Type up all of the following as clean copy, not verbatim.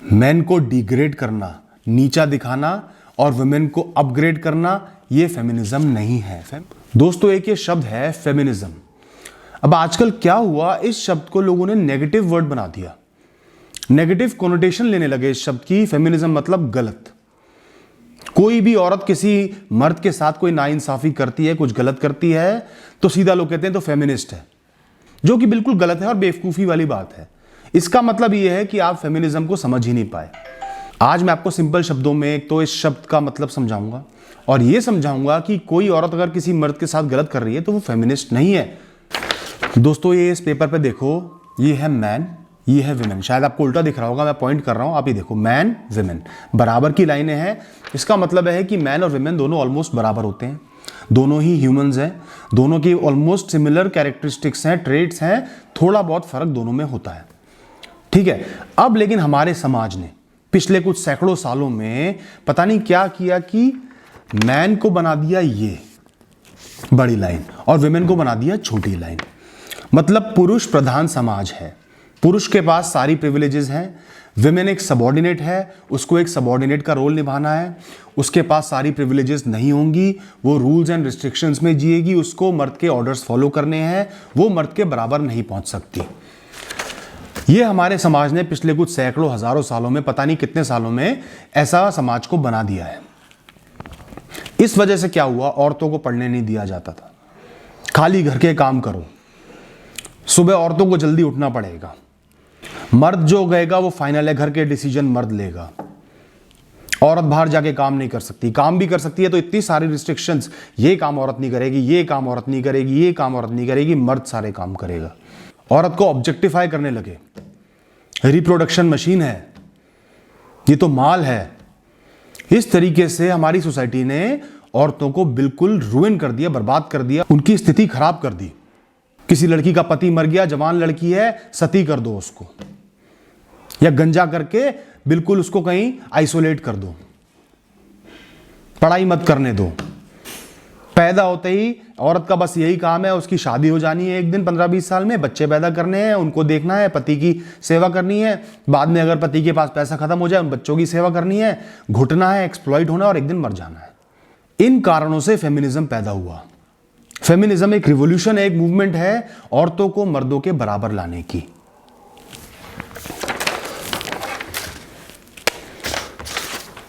Man को degrade करना, नीचा दिखाना और वुमेन को अपग्रेड करना, ये फेमिनिज्म नहीं है। दोस्तों, एक ये शब्द है फेमिनिज्म। अब आजकल क्या हुआ, इस शब्द को लोगों ने नेगेटिव वर्ड बना दिया, नेगेटिव कोनोटेशन लेने लगे इस शब्द की। फेमिनिज्म मतलब गलत। कोई भी औरत किसी मर्द के साथ कोई नाइंसाफी करती है, कुछ गलत करती है, तो सीधा लोग कहते हैं तो फेमिनिस्ट है, जो कि बिल्कुल गलत है और बेवकूफ़ी वाली बात है। इसका मतलब यह है कि आप फेमिनिज्म को समझ ही नहीं पाए। आज मैं आपको सिंपल शब्दों में एक तो इस शब्द का मतलब समझाऊंगा और यह समझाऊंगा कि कोई औरत अगर किसी मर्द के साथ गलत कर रही है तो वो फेमिनिस्ट नहीं है। दोस्तों, ये इस पेपर पे देखो, ये है मैन, ये है विमेन। शायद आपको उल्टा दिख रहा होगा, मैं पॉइंट कर रहा हूं, आप ये देखो, मैन विमेन बराबर की लाइनें हैं। इसका मतलब है कि मैन और विमेन दोनों ऑलमोस्ट बराबर होते हैं, दोनों ही ह्यूमंस हैं, दोनों की ऑलमोस्ट सिमिलर कैरेक्टरिस्टिक्स हैं, ट्रेट्स हैं, थोड़ा बहुत फर्क दोनों में होता है, ठीक है। अब लेकिन हमारे समाज ने पिछले कुछ सैकड़ों सालों में पता नहीं क्या किया कि मैन को बना दिया ये बड़ी लाइन और विमेन को बना दिया छोटी लाइन। मतलब पुरुष प्रधान समाज है, पुरुष के पास सारी प्रिविलेजेस हैं, विमेन एक सबॉर्डिनेट है, उसको एक सबॉर्डिनेट का रोल निभाना है, उसके पास सारी प्रिविलेजेस नहीं होंगी, वो रूल्स एंड रिस्ट्रिक्शंस में जिएगी, उसको मर्द के ऑर्डर्स फॉलो करने हैं, वो मर्द के बराबर नहीं पहुंच सकती। ये हमारे समाज ने पिछले कुछ सैकड़ों हजारों सालों में, पता नहीं कितने सालों में ऐसा समाज को बना दिया है। इस वजह से क्या हुआ, औरतों को पढ़ने नहीं दिया जाता था, खाली घर के काम करो, सुबह औरतों को जल्दी उठना पड़ेगा, मर्द जो गएगा वो फाइनल है, घर के डिसीजन मर्द लेगा, औरत बाहर जाके काम नहीं कर सकती, काम भी कर सकती है तो इतनी सारी रिस्ट्रिक्शंस, ये काम औरत नहीं करेगी, ये काम औरत नहीं करेगी, ये काम औरत नहीं करेगी, मर्द सारे काम करेगा। औरत को ऑब्जेक्टिफाई करने लगे, रिप्रोडक्शन मशीन है, ये तो माल है। इस तरीके से हमारी सोसाइटी ने औरतों को बिल्कुल रुइन कर दिया, बर्बाद कर दिया, उनकी स्थिति खराब कर दी। किसी लड़की का पति मर गया, जवान लड़की है, सती कर दो उसको, या गंजा करके बिल्कुल उसको कहीं आइसोलेट कर दो, पढ़ाई मत करने दो। पैदा होते ही औरत का बस यही काम है, उसकी शादी हो जानी है एक दिन 15-20 साल में, बच्चे पैदा करने हैं, उनको देखना है, पति की सेवा करनी है, बाद में अगर पति के पास पैसा खत्म हो जाए उन बच्चों की सेवा करनी है, घुटना है, एक्सप्लॉइट होना और एक दिन मर जाना है। इन कारणों से फेमिनिज्म पैदा हुआ। फेमिनिज्म एक रिवॉल्यूशन है, एक मूवमेंट है औरतों को मर्दों के बराबर लाने की।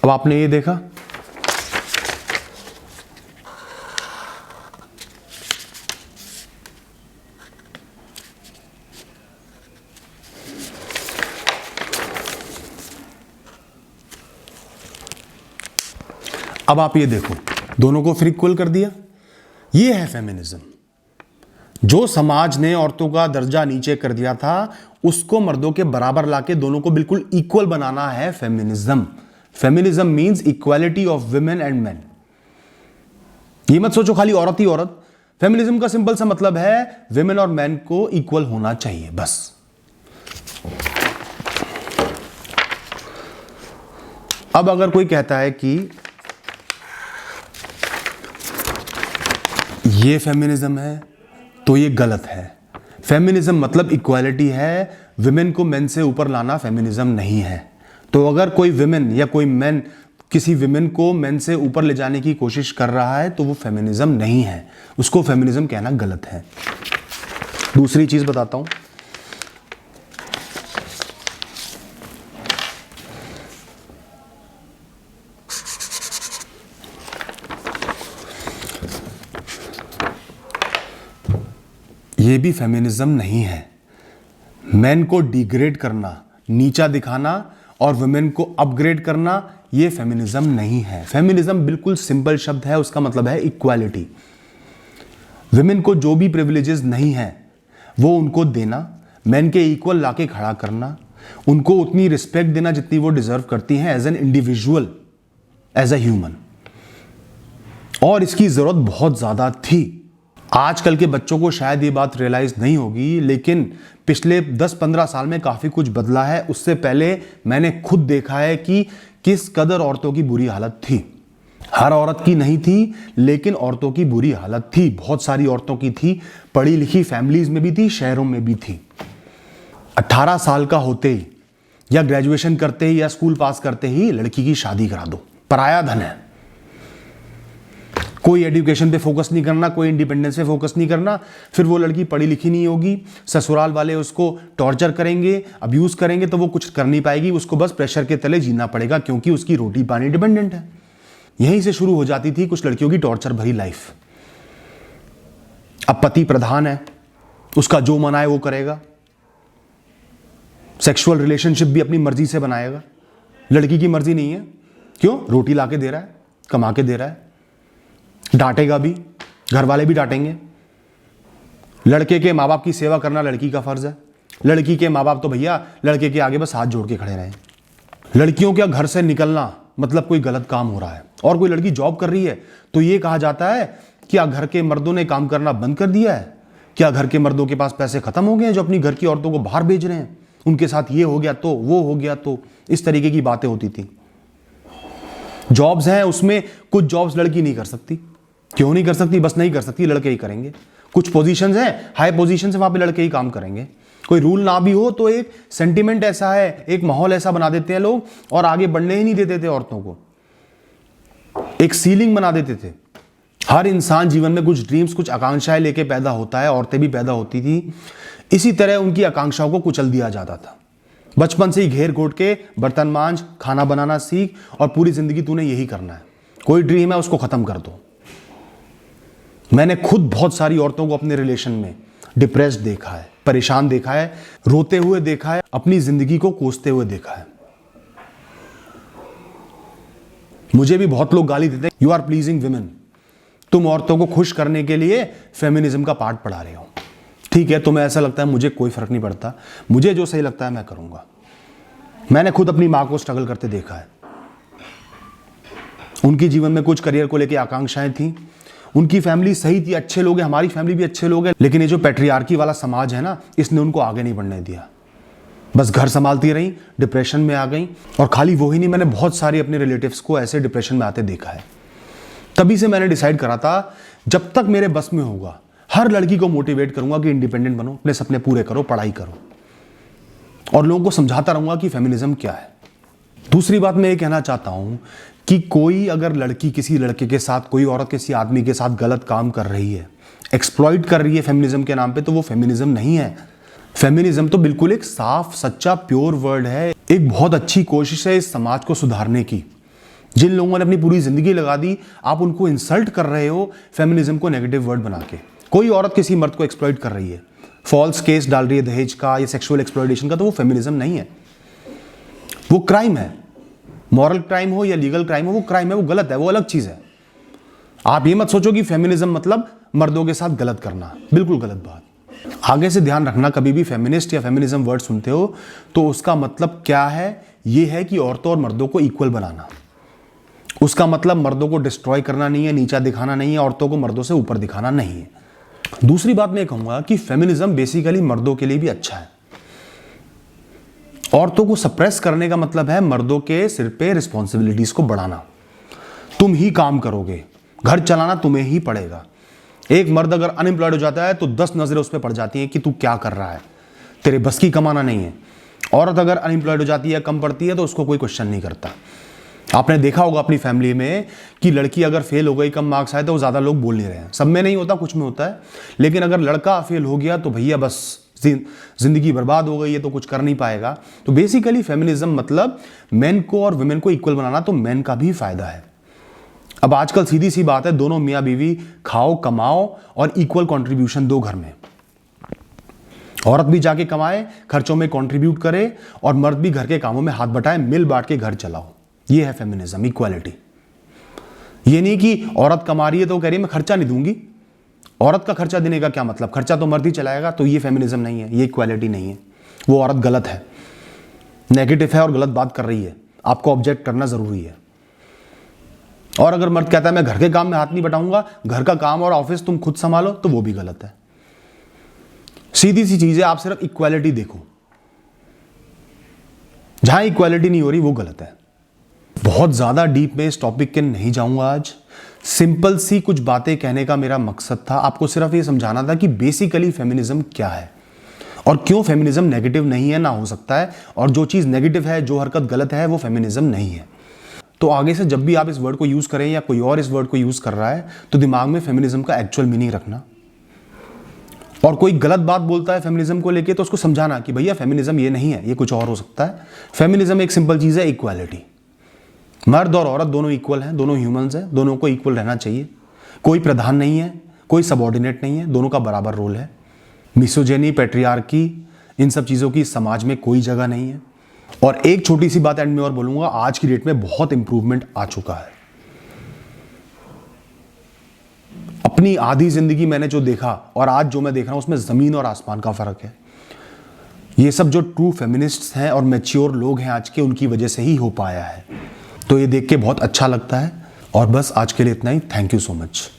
अब आपने ये देखा, अब आप ये देखो, दोनों को फिर इक्वल कर दिया। ये है फेमिनिज्म। जो समाज ने औरतों का दर्जा नीचे कर दिया था, उसको मर्दों के बराबर लाके दोनों को बिल्कुल इक्वल बनाना है feminism. Feminism means equality of women and main. ये मत सोचो खाली औरत ही औरत। फेमिनिज्म का सिंपल सा मतलब है विमेन और मैन को इक्वल होना चाहिए, बस। अब अगर कोई कहता है कि ये फेमिनिज्म है तो ये गलत है। फेमिनिज्म मतलब इक्वालिटी है, विमेन को मेन से ऊपर लाना फेमिनिज्म नहीं है। तो अगर कोई विमेन या कोई मैन किसी विमेन को मेन से ऊपर ले जाने की कोशिश कर रहा है तो वो फेमिनिज्म नहीं है, उसको फेमिनिज्म कहना गलत है। दूसरी चीज बताता हूं, ये भी फेमिनिज्म नहीं है। मैन को डिग्रेड करना, नीचा दिखाना और वुमेन को अपग्रेड करना, ये फेमिनिज्म नहीं है। फेमिनिज्म बिल्कुल सिंपल शब्द है, उसका मतलब है इक्वालिटी। वुमेन को जो भी प्रिविलेजेस नहीं है वो उनको देना, मैन के इक्वल लाके खड़ा करना, उनको उतनी रिस्पेक्ट देना जितनी वो डिजर्व करती हैं as an individual, as a human. और इसकी जरूरत बहुत ज्यादा थी। आजकल के बच्चों को शायद ये बात रियलाइज नहीं होगी, लेकिन पिछले 10-15 साल में काफी कुछ बदला है। उससे पहले मैंने खुद देखा है कि किस कदर औरतों की बुरी हालत थी। हर औरत की नहीं थी, लेकिन औरतों की बुरी हालत थी, बहुत सारी औरतों की थी, पढ़ी लिखी फैमिलीज में भी थी, शहरों में भी थी। 18 साल का होते ही या ग्रेजुएशन करते ही या स्कूल पास करते ही लड़की की शादी करा दो। पराया धन है। कोई एजुकेशन पे फोकस नहीं करना, कोई इंडिपेंडेंस पे फोकस नहीं करना, फिर वो लड़की पढ़ी लिखी नहीं होगी, ससुराल वाले उसको टॉर्चर करेंगे, अब्यूज करेंगे, तो वो कुछ कर नहीं पाएगी, उसको बस प्रेशर के तले जीना पड़ेगा क्योंकि उसकी रोटी पानी डिपेंडेंट है। यहीं से शुरू हो जाती थी कुछ लड़कियों की टॉर्चर भरी लाइफ। अब पति प्रधान है, उसका जो मन आए वो करेगा, सेक्सुअल रिलेशनशिप भी अपनी मर्जी से बनाएगा, लड़की की मर्जी नहीं है। क्यों? रोटी लाके दे रहा है, कमा के दे रहा है, डांटेगा भी, घर वाले भी डांटेंगे। लड़के के माँ बाप की सेवा करना लड़की का फर्ज है। लड़की के माँ बाप तो भैया लड़के के आगे बस हाथ जोड़ के खड़े रहे। लड़कियों का घर से निकलना मतलब कोई गलत काम हो रहा है। और कोई लड़की जॉब कर रही है तो ये कहा जाता है क्या घर के मर्दों ने काम करना बंद कर दिया है? क्या घर के मर्दों के पास पैसे खत्म हो गए हैं जो अपनी घर की औरतों को बाहर भेज रहे हैं? उनके साथ ये हो गया तो वो हो गया तो, इस तरीके की बातें होती थी। जॉब्स हैं, उसमें कुछ जॉब्स लड़की नहीं कर सकती। क्यों नहीं कर सकती? बस नहीं कर सकती, लड़के ही करेंगे। कुछ पोजीशंस हैं, हाई पोजीशन से, वहां पे लड़के ही काम करेंगे। कोई रूल ना भी हो तो एक सेंटिमेंट ऐसा है, एक माहौल ऐसा बना देते हैं लोग और आगे बढ़ने ही नहीं देते थे औरतों को। एक सीलिंग बना देते थे। हर इंसान जीवन में कुछ ड्रीम्स, कुछ आकांक्षाएं लेके पैदा होता है, औरतें भी पैदा होती थी। इसी तरह उनकी आकांक्षाओं को कुचल दिया जाता था। बचपन से ही घेर घोट के बर्तन मांज, खाना बनाना सीख और पूरी जिंदगी तूने यही करना है। कोई ड्रीम है उसको खत्म कर दो। मैंने खुद बहुत सारी औरतों को अपने रिलेशन में डिप्रेस्ड देखा है, परेशान देखा है, रोते हुए देखा है, अपनी जिंदगी को कोसते हुए देखा है। मुझे भी बहुत लोग गाली देते हैं, यू आर प्लीजिंग विमेन, तुम औरतों को खुश करने के लिए फेमिनिज्म का पाठ पढ़ा रहे हो। ठीक है, तुम्हें ऐसा लगता है, मुझे कोई फर्क नहीं पड़ता, मुझे जो सही लगता है मैं करूंगा। मैंने खुद अपनी मां को स्ट्रगल करते देखा है। उनकी जीवन में कुछ करियर को लेकर आकांक्षाएं थी, उनकी फैमिली सही थी, अच्छे लोग हैं, हमारी फैमिली भी अच्छे लोग हैं, लेकिन ये जो पैट्रियार्की वाला समाज है ना, इसने उनको आगे नहीं बढ़ने दिया। बस घर संभालती रही, डिप्रेशन में आ गई। और खाली वो ही नहीं, मैंने बहुत सारे अपने रिलेटिव्स को ऐसे डिप्रेशन में आते देखा है। तभी से मैंने डिसाइड करा था, जब तक मेरे बस में होगा हर लड़की को मोटिवेट करूंगा कि इंडिपेंडेंट बनो, अपने सपने पूरे करो, पढ़ाई करो, और लोगों को समझाता रहूंगा कि फेमिनिज्म क्या है। दूसरी बात मैं ये कहना चाहता हूं कि कोई अगर लड़की किसी लड़के के साथ, कोई औरत किसी आदमी के साथ गलत काम कर रही है, एक्सप्लॉइट कर रही है फेमिनिज्म के नाम पे, तो वो फेमिनिज्म नहीं है। फेमिनिज्म तो बिल्कुल एक साफ, सच्चा, प्योर वर्ड है। एक बहुत अच्छी कोशिश है इस समाज को सुधारने की। जिन लोगों ने अपनी पूरी जिंदगी लगा दी, आप उनको इंसल्ट कर रहे हो फेमिनिज्म को नेगेटिव वर्ड बना के। कोई औरत किसी मर्द को एक्सप्लॉइट कर रही है, फॉल्स केस डाल रही है दहेज का या सेक्सुअल एक्सप्लॉइटेशन का, तो वो फेमिनिज्म नहीं है, वो क्राइम है। मॉरल क्राइम हो या लीगल क्राइम हो, वो क्राइम है, वो गलत है, वो अलग चीज है। आप ये मत सोचो कि फेमिनिज्म मतलब मर्दों के साथ गलत करना, बिल्कुल गलत बात। आगे से ध्यान रखना, कभी भी फेमिनिस्ट या फेमिनिज्म वर्ड सुनते हो तो उसका मतलब क्या है, ये है कि औरतों और मर्दों को इक्वल बनाना। उसका मतलब मर्दों को डिस्ट्रॉय करना नहीं है, नीचा दिखाना नहीं है, औरतों को मर्दों से ऊपर दिखाना नहीं है। दूसरी बात मैं कहूंगा कि फेमिनिज्म बेसिकली मर्दों के लिए भी अच्छा है। औरतों को सप्रेस करने का मतलब है मर्दों के सिर पे रिस्पॉन्सिबिलिटीज को बढ़ाना। तुम ही काम करोगे, घर चलाना तुम्हें ही पड़ेगा। एक मर्द अगर अनएम्प्लॉयड हो जाता है तो 10 नजरें उस पर पड़ जाती हैं कि तू क्या कर रहा है, तेरे बस की कमाना नहीं है। औरत अगर अनएम्प्लॉयड हो जाती है, कम पढ़ती है, तो उसको कोई क्वेश्चन नहीं करता। आपने देखा होगा अपनी फैमिली में कि लड़की अगर फेल हो गई, कम मार्क्स आए, तो वो ज्यादा लोग बोल नहीं रहे हैं। सब में नहीं होता, कुछ में होता है, लेकिन अगर लड़का फेल हो गया तो भैया बस जिंदगी बर्बाद हो गई है, तो कुछ कर नहीं पाएगा। तो बेसिकली फेमिनिज्म मतलब मेन को और वुमेन को इक्वल बनाना, तो मेन का भी फायदा है। अब आजकल सीधी सी बात है, दोनों मियाँ बीवी खाओ, कमाओ और इक्वल कंट्रीब्यूशन दो घर में। औरत भी जाके कमाए, खर्चों में कंट्रीब्यूट करे, और मर्द भी घर के कामों में हाथ बटाए, मिल बांट के घर चलाओ। ये है फेमिनिज्म, इक्वालिटी। ये नहीं कि औरत कमा रही है तो कह रही है मैं खर्चा नहीं दूंगी। औरत का खर्चा देने का क्या मतलब, खर्चा तो मर्द ही चलाएगा। तो ये फेमिनिज्म नहीं है, ये इक्वालिटी नहीं है। वो औरत गलत है, नेगेटिव है और गलत बात कर रही है, आपको ऑब्जेक्ट करना जरूरी है। और अगर मर्द कहता है मैं घर के काम में हाथ नहीं बटाऊंगा, घर का काम और ऑफिस तुम खुद संभालो, तो वो भी गलत है। सीधी सी चीज है, आप सिर्फ इक्वालिटी देखो। जहां इक्वालिटी नहीं हो रही वो गलत है। बहुत ज्यादा डीप में इस टॉपिक के नहीं जाऊंगा आज। सिंपल सी कुछ बातें कहने का मेरा मकसद था, आपको सिर्फ ये समझाना था कि बेसिकली फेमिनिज्म क्या है और क्यों फेमिनिज्म नेगेटिव नहीं है, ना हो सकता है, और जो चीज़ नेगेटिव है, जो हरकत गलत है, वो फेमिनिज्म नहीं है। तो आगे से जब भी आप इस वर्ड को यूज़ करें या कोई और इस वर्ड को यूज़ कर रहा है, तो दिमाग में फेमिनिज्म का एक्चुअल मीनिंग रखना। और कोई गलत बात बोलता है फेमिनिज्म को लेके, तो उसको समझाना कि भैया फेमिनिज्म ये नहीं है, ये कुछ और हो सकता है। फेमिनिज्म एक सिंपल चीज़ है, इक्वालिटी। मर्द और औरत दोनों इक्वल हैं, दोनों ह्यूमंस हैं, दोनों को इक्वल रहना चाहिए। कोई प्रधान नहीं है, कोई सबॉर्डिनेट नहीं है, दोनों का बराबर रोल है। मिसोजेनी, पैट्रियार्की, इन सब चीज़ों की समाज में कोई जगह नहीं है। और एक छोटी सी बात एंड में और बोलूंगा, आज की डेट में बहुत इंप्रूवमेंट आ चुका है। अपनी आधी जिंदगी मैंने जो देखा और आज जो मैं देख रहा हूं, उसमें जमीन और आसमान का फर्क है। ये सब जो ट्रू फेमिनिस्ट्स हैं और मैच्योर लोग हैं आज के, उनकी वजह से ही हो पाया है। तो ये देख के बहुत अच्छा लगता है। और बस आज के लिए इतना ही। Thank you so much.